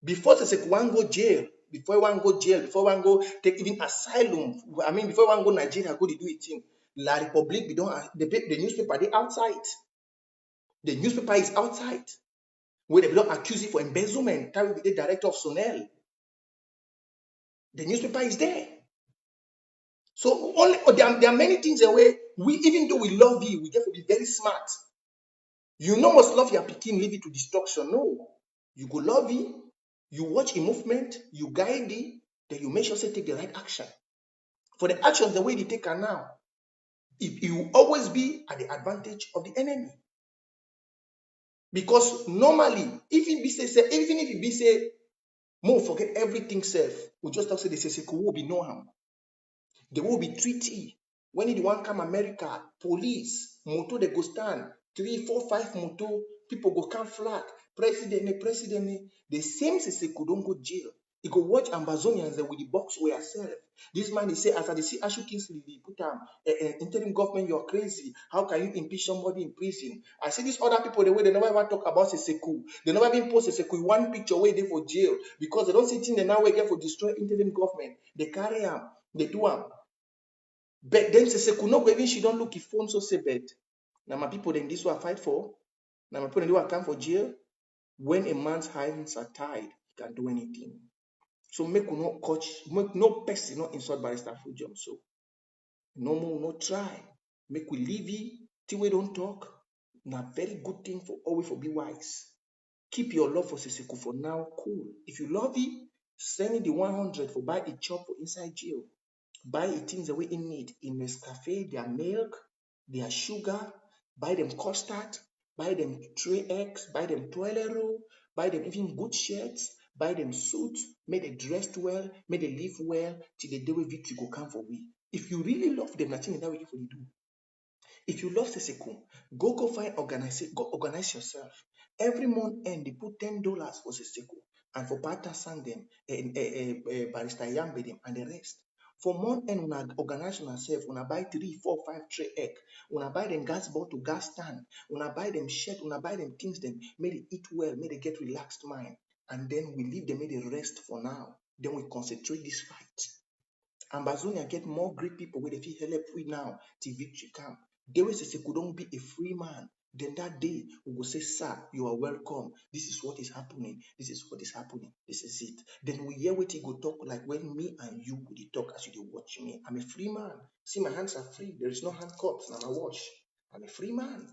Before Siseko wan go jail, before one go jail, before one go take even asylum, I mean before one go Nigeria, go to do it thing. La Republic, we don't the newspaper they outside. The newspaper is outside. Where they don't accuse you for embezzlement. That will be the director of Sonel. The newspaper is there. So only there are many things where we, even though we love you, we get to be very smart. You know must love your Pekin, leave it to destruction. No. You go love him, you watch a movement, you guide it, then you make sure to take the right action. For the actions the way they take are now, it will always be at the advantage of the enemy. Because normally, even if it be say, more forget everything self, we just talk say the Siseko will be no harm. There will be treaty. When the one come America, police, moto they go stand, 3, 4, 5 moto, people go come flag. President, the same Seseku don't go jail. He go watch Ambazonians with the box where herself. This man, he say, as I see Ashu Kingsley, they put interim government, you're crazy. How can you impeach somebody in prison? I see these other people, the way they never ever talk about Seseku. They never even post Seseku one picture where they for jail because they don't see things they now get for destroy interim government. They carry them, they do them. But then Seseku no even she don't look if phone so say bad. Now my people then this will fight for. Now my people then they will come for jail. When a man's hands are tied, he can do anything. So make we not coach, make no person not insult Barrister Fujian. So no more, no try. Make we leave it till we don't talk. Now very good thing for always for be wise. Keep your love for Seseku for now cool. If you love it, send it the 100 for buy a chop for inside jail. Buy the things the way in need in Nescafe, their milk, their sugar, buy them custard, buy them tray eggs, buy them toilet roll, buy them even good shirts, buy them suits, make them dressed well, make them live well, till the day where victory go come for we. If you really love them, nothing that way for you do. If you love Seseku, go find organize yourself. Every month end, they put $10 for Seseku and for Pata Sang them, Barrister Yambe them, and the rest. For month end, una organize yourself, una buy 3, 4, 5 tray egg, una buy them gas bottle, gas stand, una buy them shirt, una buy them things, them, may they eat well, may they get relaxed mind, and then we leave them, may they rest for now. Then we concentrate this fight. Ambazonia get more great people where they feel help free now till victory come. They will say could don't be a free man. Then that day we will say, sir, you are welcome. This is what is happening. This is what is happening. This is it. Then we hear what he go talk like when me and you would talk as you watch me. I'm a free man. See, my hands are free. There is no handcuffs. Now I wash. I'm a free man.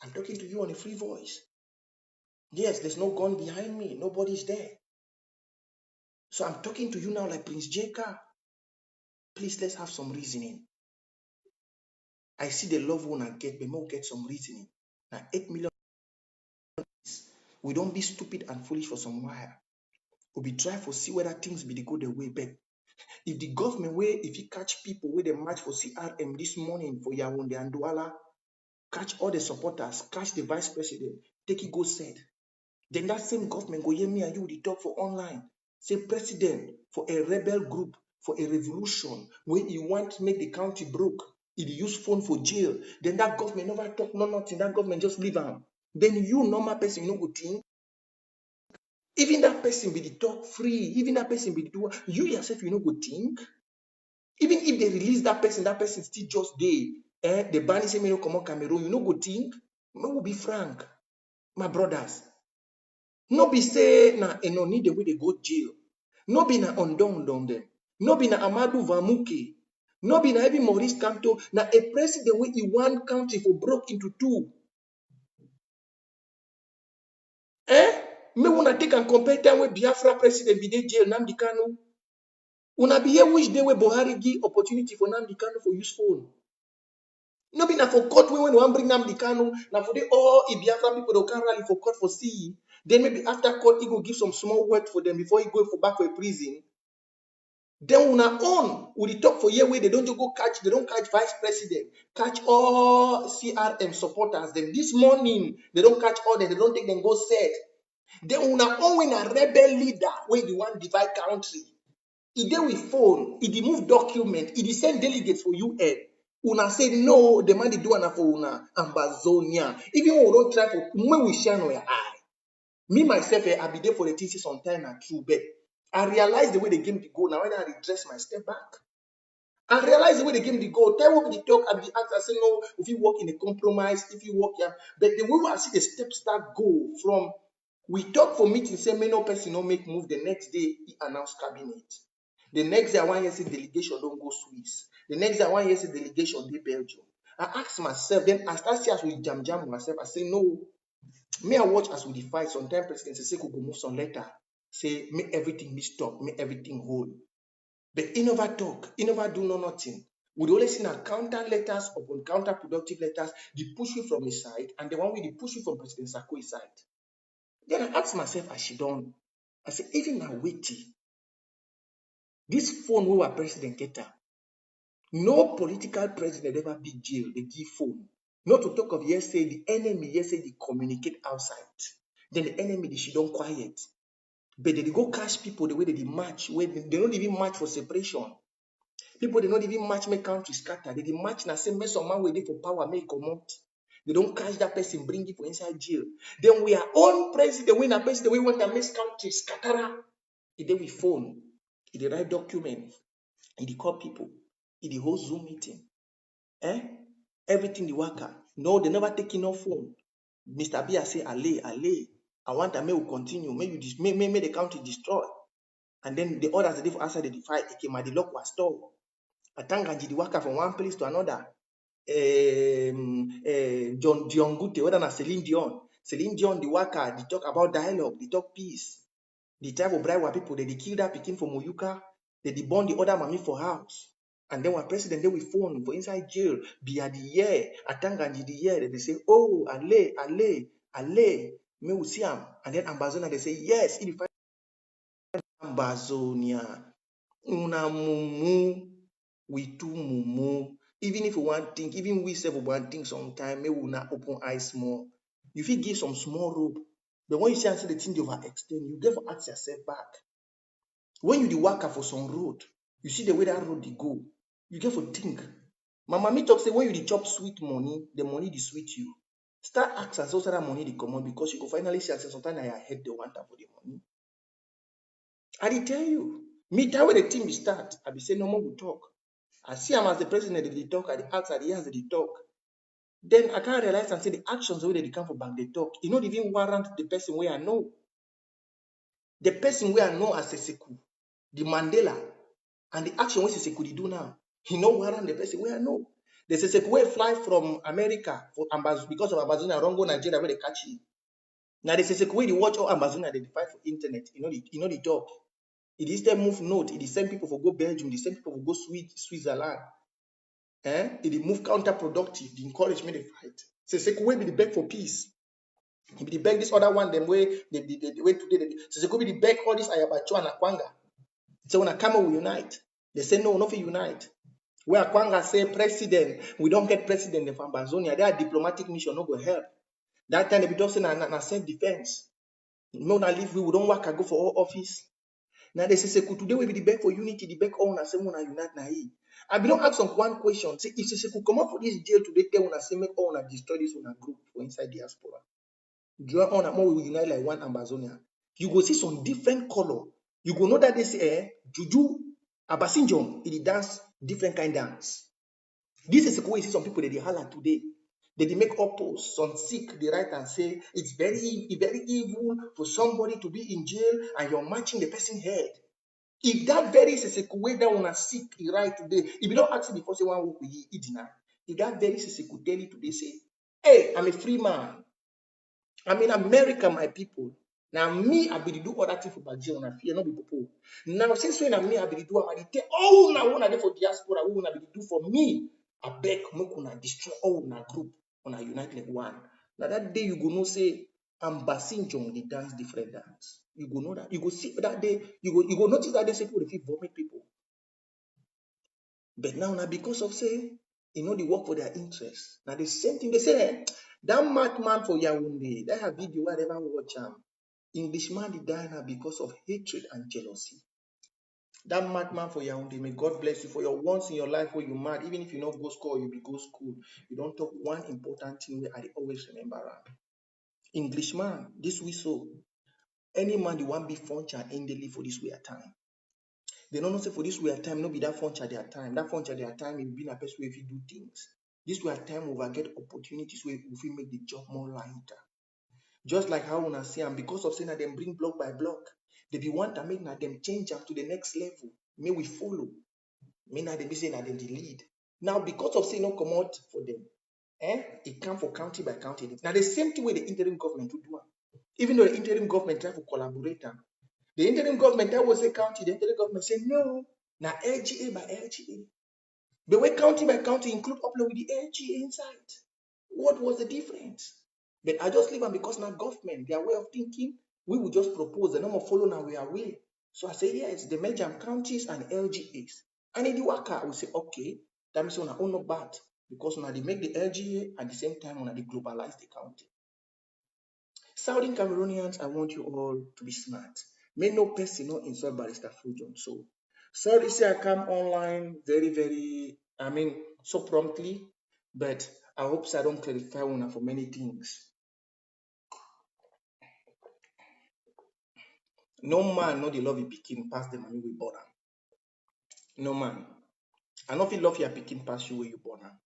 I'm talking to you on a free voice. Yes, there's no gun behind me. Nobody's there. So I'm talking to you now like Prince J.K. Please, let's have some reasoning. I see the love one I get, but more get some reasoning. Now 8 million, we don't be stupid and foolish for some while. We be try for see whether things be the go the way back. If the government way, if you catch people where they march for CRM this morning for Yaoundé and Douala, catch all the supporters, catch the vice president, take it go said. Then that same government go hear me and you will talk for online. Say president for a rebel group, for a revolution, when you want to make the country broke, it use phone for jail. Then that government never talk no nothing. That government just leave them. Then you normal person, you know good thing. Even that person be the talk free. Even that person be the do. You yourself, you know good thing. Even if they release that person still just there. The ban say me no come on Cameroon. You know good thing. Me will be frank, my brothers. No be say na enoni the way they go jail. No be na undone them. No be na Amadou Vamuke. No be na even Maurice Kamto. Na a president wey he one country for broke into two. Me wanna take and compare time with Biafra president be dey jail Nnamdi Kanu. Una be here which day wey Buhari give opportunity for Nnamdi Kanu for use phone. No be na for court when one bring Nnamdi Kanu. Na for the all Biafra people they can rally for court for see. Then maybe after court he go give some small work for them before he go for back for a prison. Then una own we talk for year where they don't go catch, they don't catch vice president, catch all CRM supporters. Then this morning they don't catch all them, they don't take them go set. Then una own when a rebel leader when you want divide country. He dey with phone, he move document, he send delegates for UN. Una say no, the man they do for una Ambazonia. Even when we don't try for when we shine our eye. Me myself, I be there for the thesis on time and true, but I realize the way the game dey go. Now when I redress my step back, I realize the way the game dey go. Tell what the talk, I be asked, I say no, if you work in a compromise, if you work here, but the way I see the step start go from we talk for meeting, say me no person no make move. The next day he announced cabinet. The next day I want to say delegation don't go Swiss. The next day I want to say delegation dey Belgium. I ask myself, then I start see as we jam myself. I say no. Me I watch as we dey fight. Sometimes President Siseko go move some letter. Say make everything be stop, make everything hold. But he never talk, he never do nothing. We only see na counter letters upon counterproductive letters. They push you from his side, and the one way they push you from President Sako's side. Then I ask myself as she done. I say even now waiting. This phone we were president get her. No political president ever be jail. They give phone. Not to talk of yesterday, the enemy yesterday they communicate outside. Then the enemy they should don't quiet. But they go catch people the way they march, where they don't even march for separation. People they not even match make country scatter. They match na say make some man waiting for power make come out. They don't catch that person, bring it for inside jail. Then we are on president, we na president, we want to make country scatter. If they with phone, if they write document, if they call people, if they hold Zoom meeting, everything the worker. No, they never take enough phone. Mr. B I say, alley. I want that may will continue. Maybe may the country destroy. And then the others they for answer the fight. It came at the lock was stored. Atanganji the worker from one place to another. John Dion Gute, whether not Celine Dion. Celine Dion, the worker, they talk about dialogue, they talk peace. The type of bribe where people, they kill that picking from Moyuka, they burn the other mommy for house. And then when president, they will phone for inside jail, be at the year, Atanganji the year, they say, oh, Ale, me will see him. And then Ambazonia, they say, yes, if you find Ambazonia, una mumu, we do mumu. Even if you want think, even we say we want think sometime, maybe we not open eyes more. You feel give some small rope. But when you see the thing you overextend, you get to ask yourself back. When you the worker for some road, you see the way that road they go, you get to think. My mommy talk say when you the chop sweet money, the money they sweet you. Start asking so that money they come on because you can finally see sometimes I head the one time for the money. I did tell you. Me that way the team be start, I be say no more we talk. I see him as the president, they talk, at the outside, he has the talk. Then I can't realize and say the actions where they come for back, they talk. You not even warrant the person where I know. The person where I know as Seseku, the Mandela, and the action where Seseku they do now. He no warrant the person where I know. The Seseku where fly from America for because of Amazonia, don't go Nigeria where they catch him. Now the Seseku where they watch all Amazonia, they fight for internet. You know the talk. It is the move note. It is send people for go Belgium. It is send people for go Switzerland. It move counterproductive. The encouragement they fight. Seseku will be the beg for peace. He be the beg this other one. Them way they way today. Seseku be the beg all this Ayabacho and Akwanga. So when Akama will unite, they say no, not unite. Where Akwanga say president, we don't get president in Ambazonia. Their diplomatic mission no go help. That time they be talking na self-defense. No, na leave we don't work and go for all office. Now they say today we be the beg for unity, the beg all na say una unite na he. I be don't ask some one question. Say if they could come up for this jail today, tell una say make all una destroy this una group for inside diaspora. Join on and more we unite like one Amazonia. You go see some different color. You go know that they say Juju Abasinjom, it dance different kind dance. This is the way you see some people that they holler today. They make up posts, some sick, they write and say it's very evil for somebody to be in jail and you're matching the person's head. If that very Seseku way that una sick right today, if you don't ask him before say one week we eat now, if that very Seseku tell you today say, hey, I'm a free man. I'm in America, my people. Now me, I be do other things for Bajia on a fear, not be people. Now since when I'm me, I be do I tell all now one for diaspora, who wanna be do for me. I beg Mokuna destroy all na group on a united one. Now that day you go know say I'm Basinjong, they dance different dance. You go know that. You go see that day, you go notice that they say people they vomit people. But now because of say, you know, they work for their interest. Now the same thing they say, that madman for Yaoundé, that have video whatever watch Englishman did die now because of hatred and jealousy. That madman for Yaoundé, may God bless you for your once in your life where you mad, even if you not go school, you be go school. You don't talk one important thing where I always remember around. Englishman, this we saw. Any man they want be function endly for this way at time. They don't know say for this way at time, no be that function their time. That function their time will be a person if you do things. This way at time we will get opportunities where we will make the job more lighter. Just like how una see and because of saying that them bring block by block, they be want to make them change them to the next level. May we follow. May not they be saying that them the lead. Now because of saying no come out for them, it come for county by county. Now the same thing with the interim government to do. Even though the interim government try to collaborate, the interim government that was a county, the interim government say no. Now LGA by LGA. The way county by county include upload with the LGA inside. What was the difference? But I just leave them because now government, their way of thinking, we will just propose the number follow now we are way. So I say, yes, the major counties and LGAs. And in the worker, I will say, okay, that means on our own not bad. because una dey make the LGA at the same time una dey globalize the country. Southern Cameroonians, I want you all to be smart. May no person no insult Barrister Fujon. So sorry, say I come online very, so promptly, but I hope so I don't clarify una for many things. No man no dey love your pikin pass the money we born am. No man. I no fit love your pikin pass you where you born am.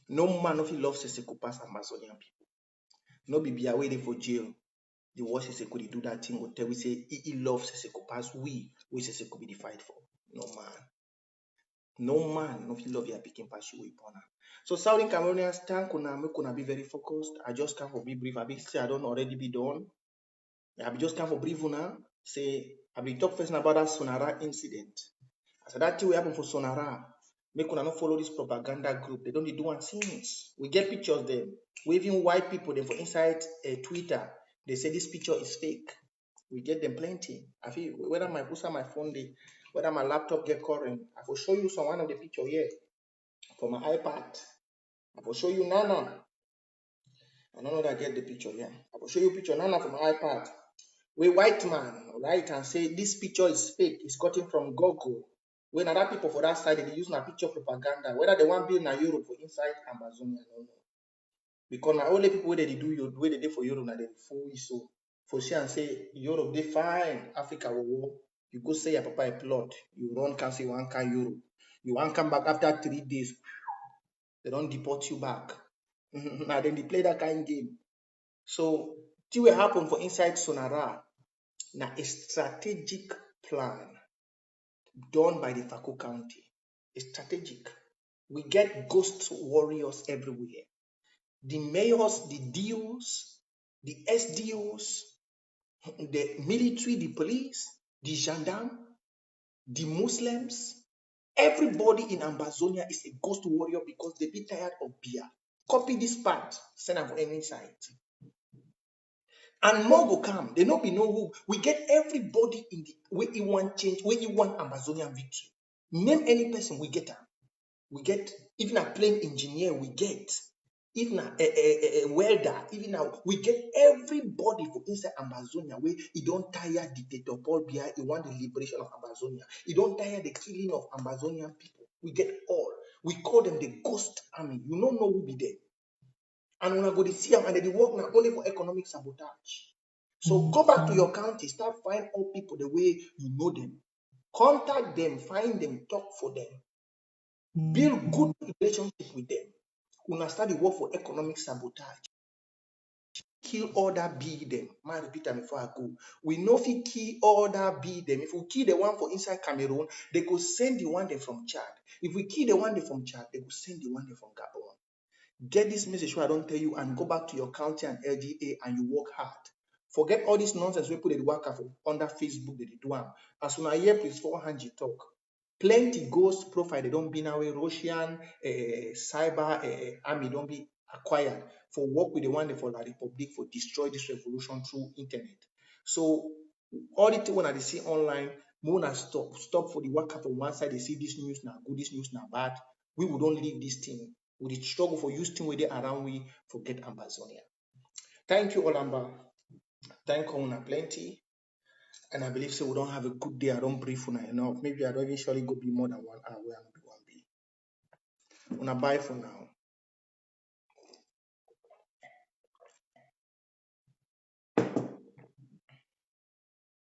No man no fit love Seseko pass Amazonian people. No be Bia wey dey for jail. The watch Seseko dey do that thing go tell we say he love Seseko pass we Seseko be the fight for. No man. No man no fit love your pikin pass you where you born am. So Southern Cameroonians, thank una, make una be very focused. I just come for be brief. I be say I don't already be done. I be just come for brief una. Say I be talk first about that Sonara incident. I said that thing will happen for Sonara. Make una not follow this propaganda group. They don't do one things. We get pictures them. We even white people them for inside Twitter. They say this picture is fake. We get them plenty. I feel whether my phone day, whether my laptop get current, I will show you some one of the picture here for my iPad. I will show you Nana. I don't know that I get the picture here. I will show you picture Nana from my iPad. We white man, right, and say this picture is fake. It's gotten from Google. When other people for that side, they use my picture propaganda. Whether they want to build in Europe for inside Amazonia, I don't know. Because now only people where they do your way they do for Europe, now they full so. For sure and say Europe they fine, Africa will war. You go say your papa a plot. You run can say one can Europe. You want come back after 3 days. They don't deport you back. Now then they play that kind of game. So it will happen for inside Sonara. Now a strategic plan done by the Faku County. It's strategic. We get ghost warriors everywhere. The mayors, the DOs, the SDOs, the military, the police, the gendarme, the Muslims, everybody in Ambazonia is a ghost warrior because they be tired of beer. Copy this part, send them for any site. And more go come. They no be know who. We get everybody in the way you want change, where you want Ambazonian victory. Name any person, we get them. We get even a plane engineer, we get even a welder, even now we get everybody for inside Amazonia where he don't tire dictator Paul Biya, he want the liberation of Amazonia. He don't tire the killing of Amazonian people. We get all. We call them the ghost army. You don't know who be there. And when I go to see them and they work now only for economic sabotage. So go back to your county, start find all people the way you know them. Contact them, find them, talk for them. Build good relationship with them. Una start the work for economic sabotage. Kill order be them. I repeat them before I go. We know if we kill order be them. If we kill the one for inside Cameroon, they go send the one there from Chad. If we kill the one there from Chad, they go send the one there from Gabon. Get this message so I don't tell you and go back to your county and LGA and you work hard. Forget all this nonsense we put in the work under Facebook that they do. As soon as I hear please 400 you talk. Plenty ghost profile they don't be now Russian cyber army don't be acquired for work with the one for La Republic for destroy this revolution through internet. So all the thing when I see online, Mona stop for the work from one side. They see this news now good, this news now bad. We would don't leave this thing. We would struggle for use thing with it around we forget Amazonia. Thank you, Olamba. Thank you, Ona plenty. And I believe so we don't have a good day. I don't brief una enough. Maybe I don't even surely go be more than 1 hour where I'm be one be. Una bye for now.